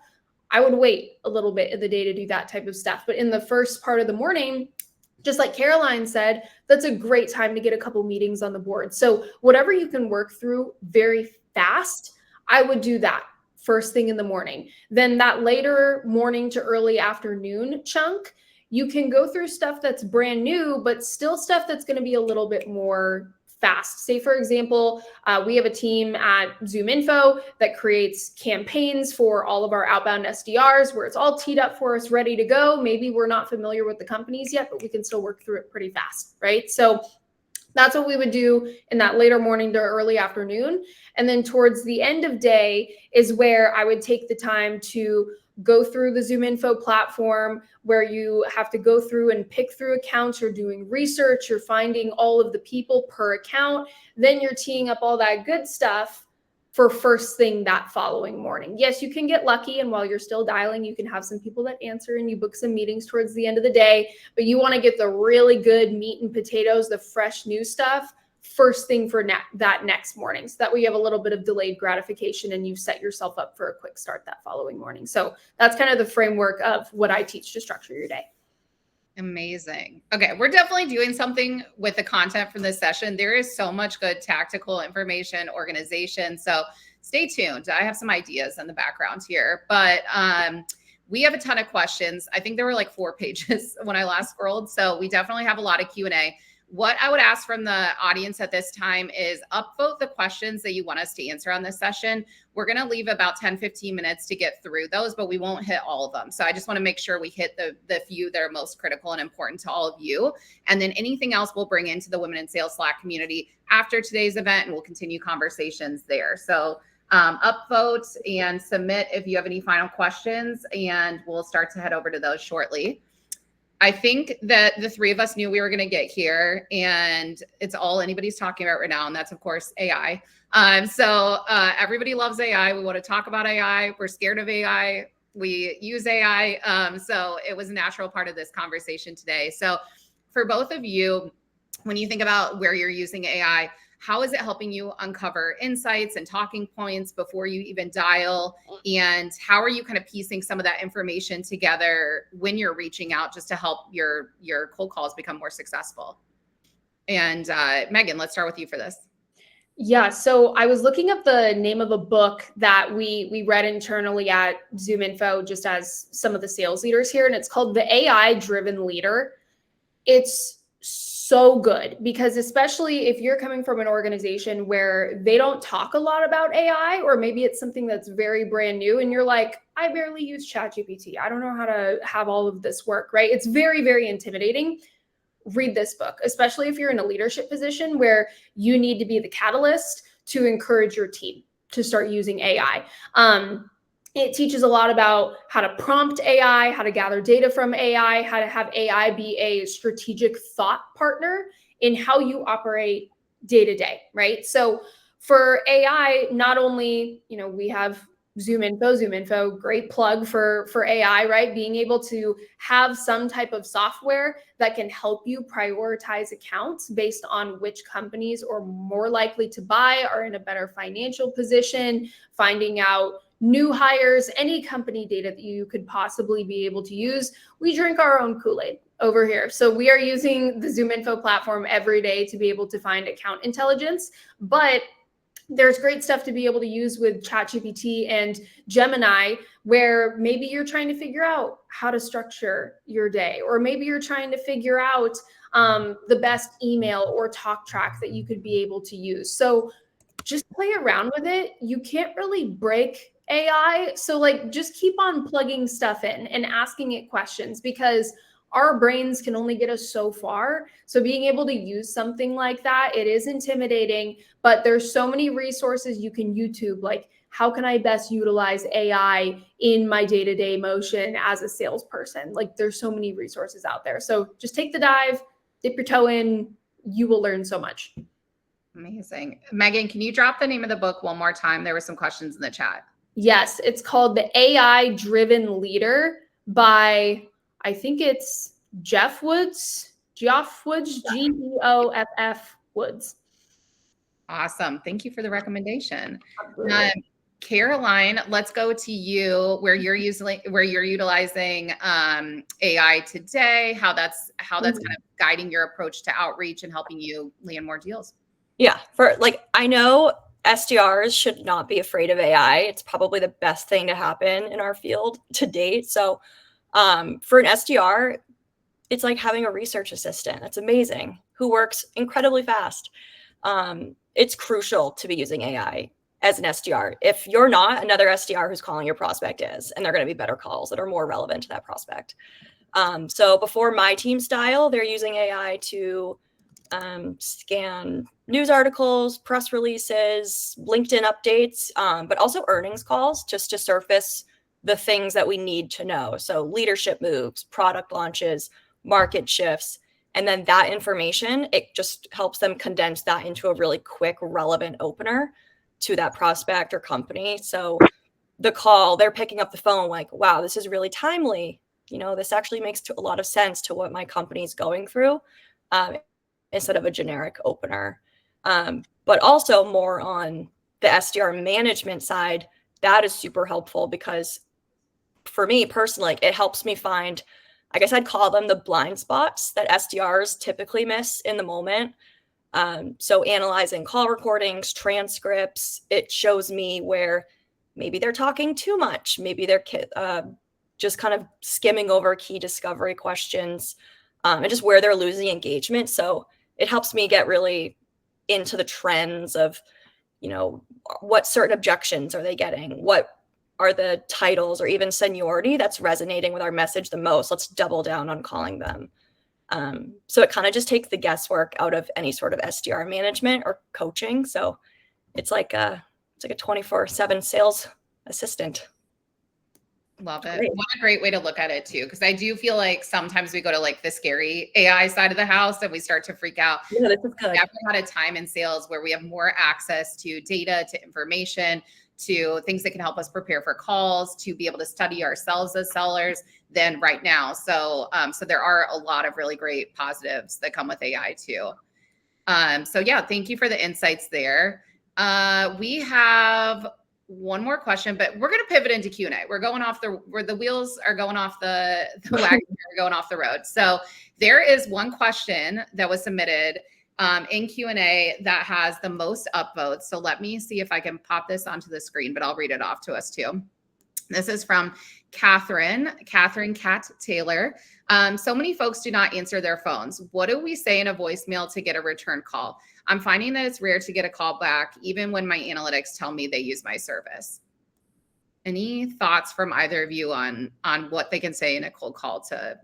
I would wait a little bit of the day to do that type of stuff. But in the first part of the morning, just like Caroline said, that's a great time to get a couple meetings on the board. So whatever you can work through very fast, I would do that first thing in the morning. Then that later morning to early afternoon chunk, you can go through stuff that's brand new, but still stuff that's going to be a little bit more fast. Say, for example, we have a team at ZoomInfo that creates campaigns for all of our outbound SDRs where it's all teed up for us, ready to go. Maybe we're not familiar with the companies yet, but we can still work through it pretty fast, right? So that's what we would do in that later morning to early afternoon. And then towards the end of day is where I would take the time to go through the ZoomInfo platform, where you have to go through and pick through accounts. You're doing research, you're finding all of the people per account. Then you're teeing up all that good stuff for first thing that following morning. Yes, you can get lucky, and while you're still dialing, you can have some people that answer and you book some meetings towards the end of the day, but you want to get the really good meat and potatoes, the fresh new stuff, first thing for that next morning. So that way you have a little bit of delayed gratification and you set yourself up for a quick start that following morning. So that's kind of the framework of what I teach to structure your day. Amazing. Okay, we're definitely doing something with the content from this session. There is so much good tactical information, organization. So stay tuned. I have some ideas in the background here, but we have a ton of questions. I think there were like 4 pages when I last scrolled. So we definitely have a lot of Q&A. What I would ask from the audience at this time is upvote the questions that you want us to answer on this session. We're going to leave about 10, 15 minutes to get through those, but we won't hit all of them. So I just want to make sure we hit the few that are most critical and important to all of you. And then anything else we'll bring into the Women in Sales Slack community after today's event, and we'll continue conversations there. So upvote and submit if you have any final questions, and we'll start to head over to those shortly. I think that the 3 of us knew we were going to get here, and it's all anybody's talking about right now, and that's, of course, AI. So everybody loves AI. We want to talk about AI. We're scared of AI. We use AI. So it was a natural part of this conversation today. So for both of you, when you think about where you're using AI, how is it helping you uncover insights and talking points before you even dial? And how are you kind of piecing some of that information together when you're reaching out just to help your cold calls become more successful? And Megan, let's start with you for this. Yeah, so I was looking up the name of a book that we read internally at ZoomInfo just as some of the sales leaders here, and it's called The AI-Driven Leader. It's so good because especially if you're coming from an organization where they don't talk a lot about AI, or maybe it's something that's very brand new and you're like, I barely use ChatGPT. I don't know how to have all of this work, right? It's very, very intimidating. Read this book, especially if you're in a leadership position where you need to be the catalyst to encourage your team to start using AI. It teaches a lot about how to prompt AI, how to gather data from AI, how to have AI be a strategic thought partner in how you operate day to day, right? So for AI, not only, we have ZoomInfo, great plug for AI, right? Being able to have some type of software that can help you prioritize accounts based on which companies are more likely to buy, are in a better financial position, finding out new hires, any company data that you could possibly be able to use. We drink our own Kool-Aid over here. So we are using the ZoomInfo platform every day to be able to find account intelligence, but there's great stuff to be able to use with ChatGPT and Gemini, where maybe you're trying to figure out how to structure your day, or maybe you're trying to figure out the best email or talk track that you could be able to use. So just play around with it. You can't really break AI. So just keep on plugging stuff in and asking it questions, because our brains can only get us so far. So being able to use something like that, it is intimidating, but there's so many resources you can YouTube, like how can I best utilize AI in my day-to-day motion as a salesperson? There's so many resources out there. So just take the dive, dip your toe in, you will learn so much. Amazing. Megan, can you drop the name of the book one more time? There were some questions in the chat. Yes, it's called The AI-Driven Leader by, I think it's Geoff Woods, Geoff Woods. Awesome. Thank you for the recommendation. Caroline, let's go to you where you're utilizing AI today, how that's kind of guiding your approach to outreach and helping you land more deals. Yeah, I know SDRs should not be afraid of AI. It's probably the best thing to happen in our field to date. So for an SDR, it's like having a research assistant. That's amazing, who works incredibly fast. it's crucial to be using AI as an SDR. If you're not, another SDR who's calling your prospect is, and they're going to be better calls that are more relevant to that prospect. So before my team style, they're using AI to scan news articles, press releases, LinkedIn updates, but also earnings calls just to surface the things that we need to know. So leadership moves, product launches, market shifts. And then that information, it just helps them condense that into a really quick, relevant opener to that prospect or company. So the call, they're picking up the phone like, wow, this is really timely. You know, this actually makes a lot of sense to what my company is going through, instead of a generic opener. But also more on the SDR management side, that is super helpful because for me personally, it helps me find, I guess I'd call them the blind spots that SDRs typically miss in the moment. So analyzing call recordings, transcripts, it shows me where maybe they're talking too much. Maybe they're just kind of skimming over key discovery questions, and just where they're losing engagement. So it helps me get really into the trends of, you know, what certain objections are they getting? What are the titles or even seniority that's resonating with our message the most? Let's double down on calling them. So it kind of just takes the guesswork out of any sort of SDR management or coaching. So it's like a 24/7 sales assistant. Love it. Great. What a great way to look at it too. Because I do feel like sometimes we go to like the scary AI side of the house and we start to freak out. Yeah, this is good. Never had a time in sales where we have more access to data, to information, to things that can help us prepare for calls, to be able to study ourselves as sellers than right now. So there are a lot of really great positives that come with AI too. So yeah, thank you for the insights there. We have one more question, but we're going to pivot into Q&A. We're going off where the wheels are going off the wagon, are going off the road. So there is one question that was submitted in Q&A that has the most upvotes. So let me see if I can pop this onto the screen, but I'll read it off to us too. This is from Catherine Cat Taylor. So many folks do not answer their phones. What do we say in a voicemail to get a return call? I'm finding that it's rare to get a call back, even when my analytics tell me they use my service. Any thoughts from either of you on what they can say in a cold call to?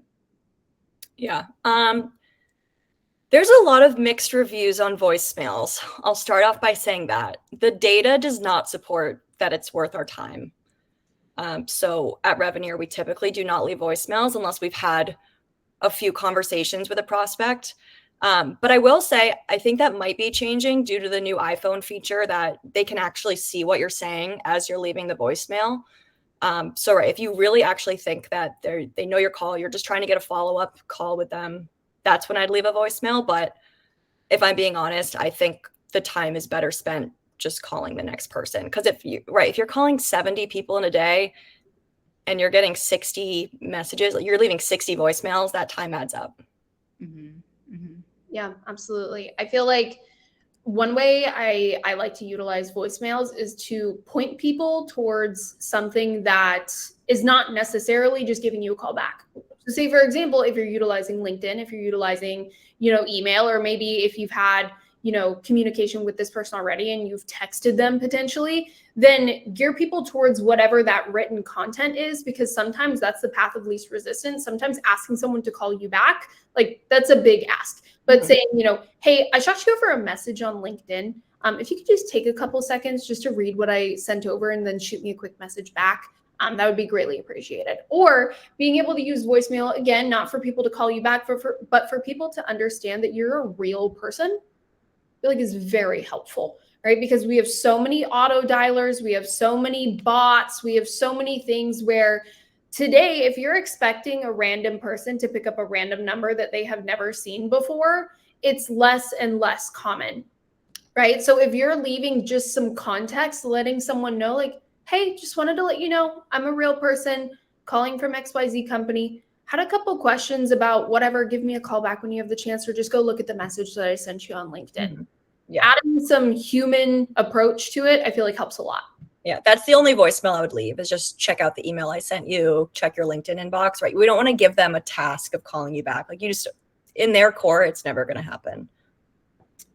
Yeah. There's a lot of mixed reviews on voicemails. I'll start off by saying that the data does not support that it's worth our time. So at Reveneer, we typically do not leave voicemails unless we've had a few conversations with a prospect. But I will say, I think that might be changing due to the new iPhone feature that they can actually see what you're saying as you're leaving the voicemail. So right, if you really actually think that they know your call, you're just trying to get a follow-up call with them, that's when I'd leave a voicemail. But if I'm being honest, I think the time is better spent just calling the next person. Because if you're calling 70 people in a day and you're getting 60 messages, you're leaving 60 voicemails, that time adds up. Mm-hmm. Mm-hmm. Yeah, absolutely. I feel like one way I like to utilize voicemails is to point people towards something that is not necessarily just giving you a call back. So say, for example, if you're utilizing LinkedIn, if you're utilizing, email, or maybe if you've had, communication with this person already and you've texted them potentially, then gear people towards whatever that written content is, because sometimes that's the path of least resistance. Sometimes asking someone to call you back, like that's a big ask. But saying, hey, I shot you over a message on LinkedIn. If you could just take a couple seconds just to read what I sent over and then shoot me a quick message back, that would be greatly appreciated. Or being able to use voicemail, again, not for people to call you back, but for people to understand that you're a real person, I feel like is very helpful, right? Because we have so many auto dialers, we have so many bots, we have so many things where today, if you're expecting a random person to pick up a random number that they have never seen before, it's less and less common, right? So if you're leaving just some context, letting someone know like, hey, just wanted to let you know, I'm a real person calling from XYZ company. Had a couple questions about whatever, give me a call back when you have the chance, or just go look at the message that I sent you on LinkedIn. Mm-hmm. Yeah. Adding some human approach to it, I feel like helps a lot. Yeah, that's the only voicemail I would leave is just check out the email I sent you, check your LinkedIn inbox, right? We don't want to give them a task of calling you back. Like in their core, it's never going to happen.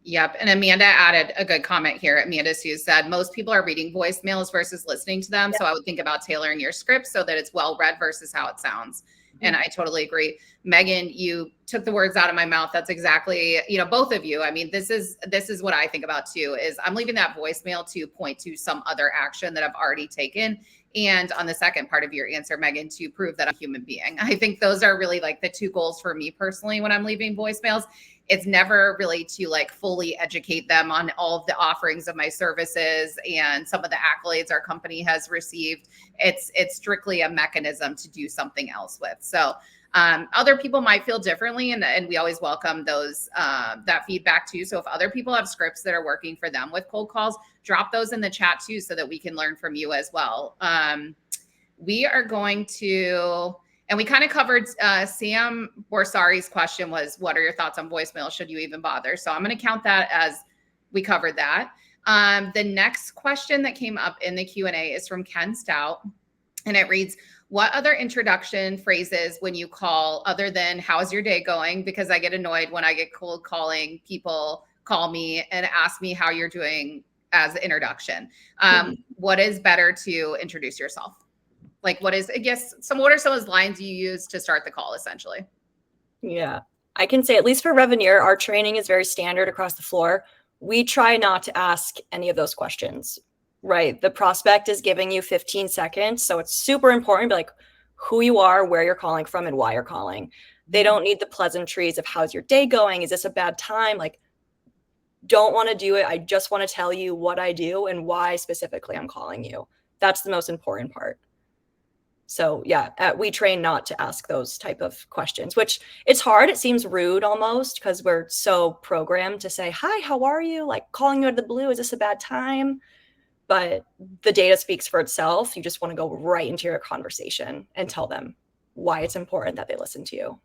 Yep. And Amanda added a good comment here. Amanda Sue said, most people are reading voicemails versus listening to them. So I would think about tailoring your script so that it's well read versus how it sounds. And I totally agree. Megan, you took the words out of my mouth. That's exactly, both of you. I mean, this is what I think about too, is I'm leaving that voicemail to point to some other action that I've already taken. And on the second part of your answer, Megan, to prove that I'm a human being. I think those are really like the two goals for me personally when I'm leaving voicemails. It's never really to like fully educate them on all of the offerings of my services and some of the accolades our company has received. It's strictly a mechanism to do something else with. So other people might feel differently, and we always welcome those that feedback too. So if other people have scripts that are working for them with cold calls, drop those in the chat too, so that we can learn from you as well. We are going to, and we kind of covered Sam Borsari's question was, what are your thoughts on voicemail? Should you even bother? So I'm going to count that as we covered that. The next question that came up in the Q&A is from Ken Stout, and it reads, what other introduction phrases when you call other than how's your day going? Because I get annoyed when I get cold calling, people call me and ask me how you're doing as an introduction. What is better to introduce yourself? Like what are some of those lines you use to start the call essentially? Yeah, I can say at least for Revenir, our training is very standard across the floor. We try not to ask any of those questions, right? The prospect is giving you 15 seconds. So it's super important to be like who you are, where you're calling from, and why you're calling. They don't need the pleasantries of how's your day going? Is this a bad time? Like, don't want to do it. I just want to tell you what I do and why specifically I'm calling you. That's the most important part. So yeah, we train not to ask those type of questions, which it's hard. It seems rude almost because we're so programmed to say, hi, how are you? Like calling you out of the blue. Is this a bad time? But the data speaks for itself. You just want to go right into your conversation and tell them why it's important that they listen to you.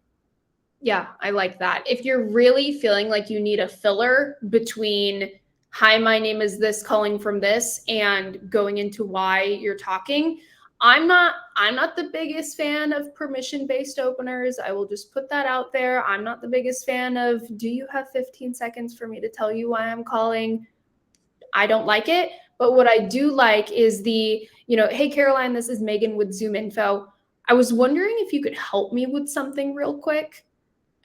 Yeah, I like that. If you're really feeling like you need a filler between, hi, my name is this, calling from this, and going into why you're talking, I'm not the biggest fan of permission-based openers. I will just put that out there. I'm not the biggest fan of, do you have 15 seconds for me to tell you why I'm calling? I don't like it. But what I do like is the, hey, Caroline, this is Megan with ZoomInfo. I was wondering if you could help me with something real quick,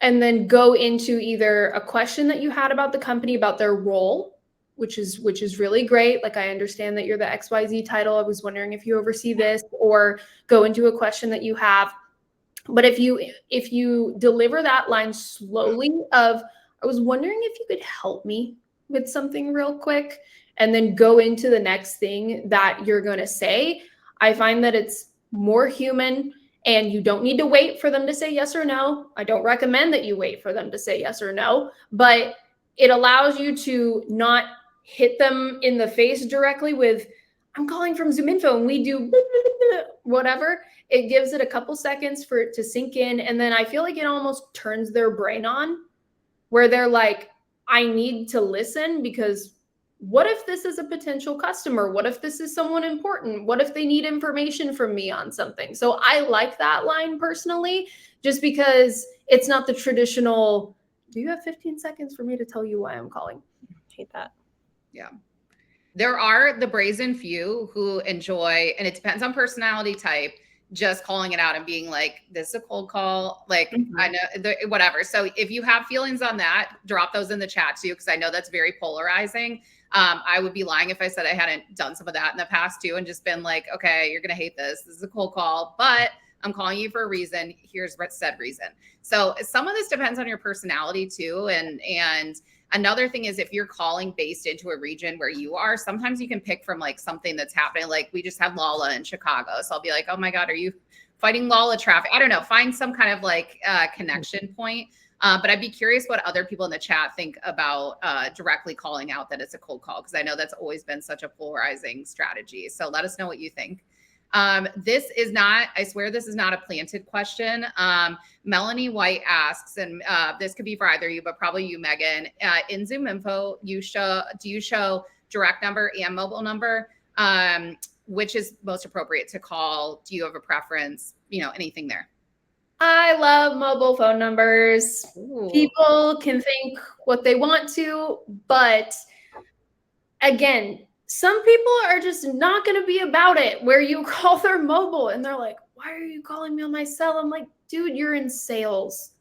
and then go into either a question that you had about the company, about their role, which is really great. Like, I understand that you're the XYZ title. I was wondering if you oversee this, or go into a question that you have. But if you deliver that line slowly of, I was wondering if you could help me with something real quick, and then go into the next thing that you're going to say, I find that it's more human, and you don't need to wait for them to say yes or no. I don't recommend that you wait for them to say yes or no, but it allows you to not hit them in the face directly with, I'm calling from ZoomInfo and we do whatever. It gives it a couple seconds for it to sink in. And then I feel like it almost turns their brain on, where they're like, I need to listen, because what if this is a potential customer? What if this is someone important? What if they need information from me on something? So I like that line personally, just because it's not the traditional, do you have 15 seconds for me to tell you why I'm calling? I hate that. Yeah. There are the brazen few who enjoy, and it depends on personality type, just calling it out and being like, this is a cold call. Like, I know, whatever. So if you have feelings on that, drop those in the chat too, because I know that's very polarizing. I would be lying if I said I hadn't done some of that in the past too, and just been like, okay, you're going to hate this. This is a cold call, but I'm calling you for a reason. Here's what said reason. So some of this depends on your personality too. And another thing is, if you're calling based into a region where you are, sometimes you can pick from like something that's happening. Like we just had Lala in Chicago. So I'll be like, oh my God, are you fighting Lala traffic? I don't know. Find some kind of like connection point. But I'd be curious what other people in the chat think about directly calling out that it's a cold call, because I know that's always been such a polarizing strategy. So let us know what you think. This is not, I swear this is not a planted question. Melanie White asks, and this could be for either you, but probably you, Megan, in ZoomInfo, do you show direct number and mobile number? Which is most appropriate to call? Do you have a preference? Anything there? I love mobile phone numbers. Ooh. People can think what they want to, but again, some people are just not going to be about it where you call their mobile and they're like, why are you calling me on my cell? I'm like, dude, you're in sales.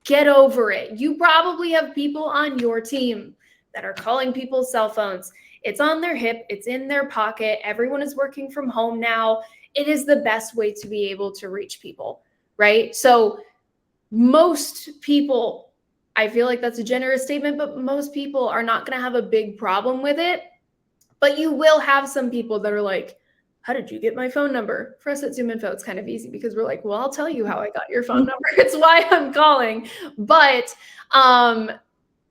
Get over it. You probably have people on your team that are calling people's cell phones. It's on their hip, it's in their pocket. Everyone is working from home now. It is the best way to be able to reach people, right? So, most people, I feel like that's a generous statement, but most people are not going to have a big problem with it. But you will have some people that are like, how did you get my phone number? For us at ZoomInfo, it's kind of easy because we're like, well, I'll tell you how I got your phone number. It's why I'm calling. But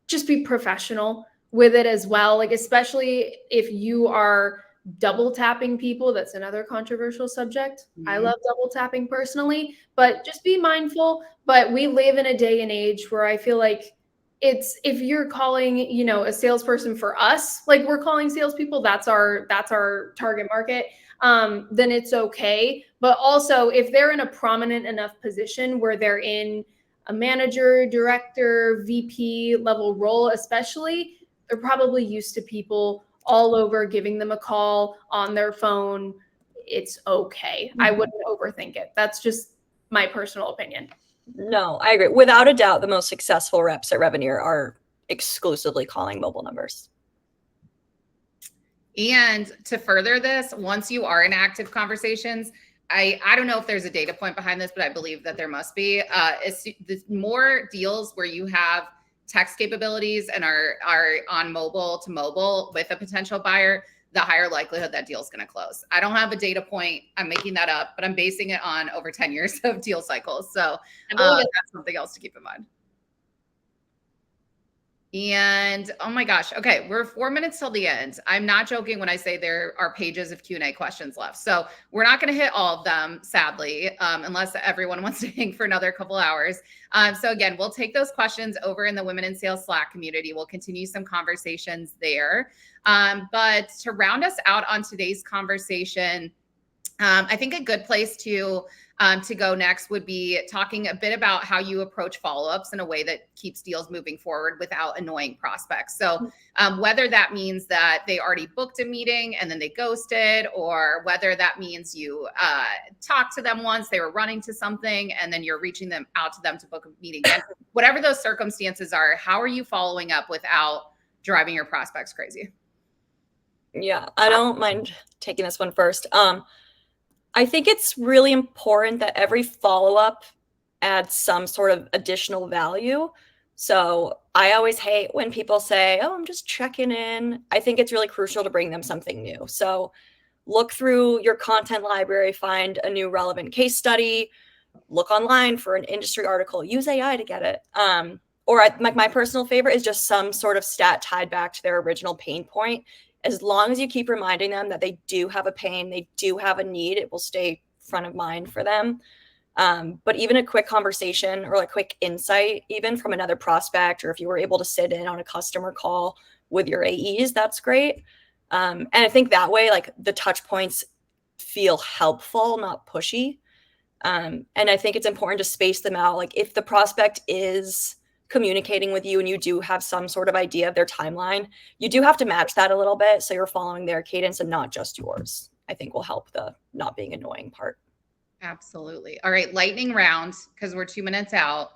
just be professional with it as well. Like, especially if you are double tapping people, that's another controversial subject. I love double tapping personally, but just be mindful. But we live in a day and age where I feel like it's, if you're calling, you know, a salesperson for us, like we're calling salespeople, that's our target market, then it's okay. But also if they're in a prominent enough position where they're in a manager, director, VP level role, especially, they're probably used to people all over giving them a call on their phone. It's okay. I wouldn't overthink it. That's just my personal opinion. No, I agree. Without a doubt, the most successful reps at Revenir are exclusively calling mobile numbers. And to further this, once you are in active conversations, I don't know if there's a data point behind this, but I believe that there must be. The more deals where you have text capabilities and are on mobile to mobile with a potential buyer, the higher likelihood that deal is going to close. I don't have a data point. I'm making that up, but I'm basing it on over 10 years of deal cycles. So that's something else to keep in mind. And oh my gosh. Okay. We're 4 minutes till the end. I'm not joking when I say there are pages of Q&A questions left. So we're not going to hit all of them, sadly, unless everyone wants to hang for another couple hours. So again, we'll take those questions over in the Women in Sales Slack community. We'll continue some conversations there. But to round us out on today's conversation, I think a good place to go next would be talking a bit about how you approach follow-ups in a way that keeps deals moving forward without annoying prospects. So whether that means that they already booked a meeting and then they ghosted, or whether that means you talked to them once, they were running to something, and then you're reaching them out to them to book a meeting again. Whatever those circumstances are, how are you following up without driving your prospects crazy? Yeah, I don't mind taking this one first. I think it's really important that every follow-up adds some sort of additional value. So I always hate when people say, oh, I'm just checking in. I think it's really crucial to bring them something new. So look through your content library, find a new relevant case study, look online for an industry article, use AI to get it. My personal favorite is just some sort of stat tied back to their original pain point. As long as you keep reminding them that they do have a pain, they do have a need, it will stay front of mind for them. But even a quick conversation or a quick insight, even from another prospect, or if you were able to sit in on a customer call with your AEs, that's great. And I think that way, like the touch points feel helpful, not pushy. And I think it's important to space them out. Like if the prospect is communicating with you and you do have some sort of idea of their timeline, you do have to match that a little bit so you're following their cadence and not just yours. I think will help the not being annoying part. Absolutely. All right, lightning round, because we're 2 minutes out.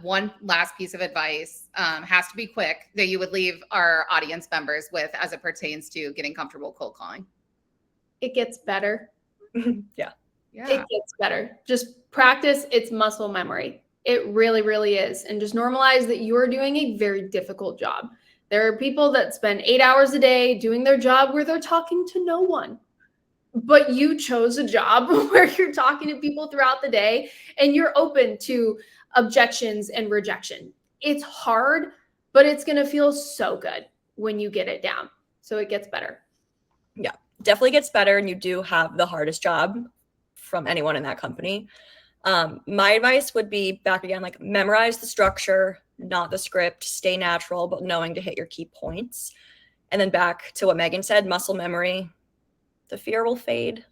One last piece of advice has to be quick that you would leave our audience members with as it pertains to getting comfortable cold calling. It gets better. Yeah. It gets better. Just practice. It's muscle memory. It really, really is. And just normalize that you are doing a very difficult job. There are people that spend 8 hours a day doing their job where they're talking to no one. But you chose a job where you're talking to people throughout the day and you're open to objections and rejection. It's hard, but it's going to feel so good when you get it down. So it gets better. Yeah, definitely gets better. And you do have the hardest job from anyone in that company. My advice would be back again, like memorize the structure, not the script, stay natural, but knowing to hit your key points. And then back to what Megan said, muscle memory, the fear will fade.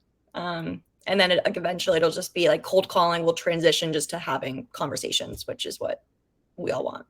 And then eventually it'll just be like cold calling will transition just to having conversations, which is what we all want.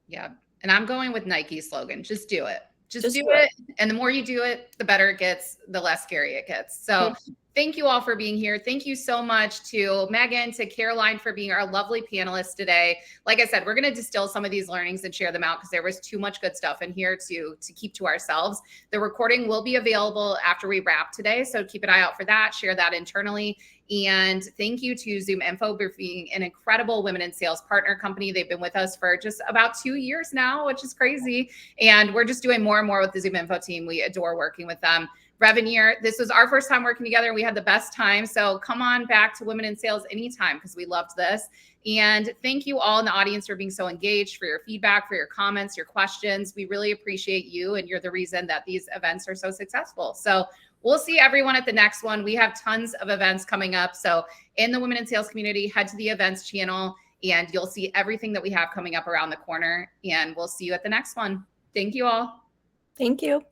Yeah. And I'm going with Nike's slogan, just do it. Just do do it. And the more you do it, the better it gets, the less scary it gets. So thank you all for being here. Thank you so much to Megan, to Caroline for being our lovely panelists today. Like I said, we're going to distill some of these learnings and share them out because there was too much good stuff in here to keep to ourselves. The recording will be available after we wrap today. So keep an eye out for that. Share that internally. And thank you to ZoomInfo for being an incredible women in sales partner company. They've been with us for just about 2 years now, which is crazy. And we're just doing more and more with the ZoomInfo team. We adore working with them. Revenir, this was our first time working together. We had the best time. So come on back to Women in Sales anytime because we loved this. And thank you all in the audience for being so engaged, for your feedback, for your comments, your questions. We really appreciate you. And you're the reason that these events are so successful. So we'll see everyone at the next one. We have tons of events coming up. So in the Women in Sales community, head to the events channel and you'll see everything that we have coming up around the corner. And we'll see you at the next one. Thank you all. Thank you.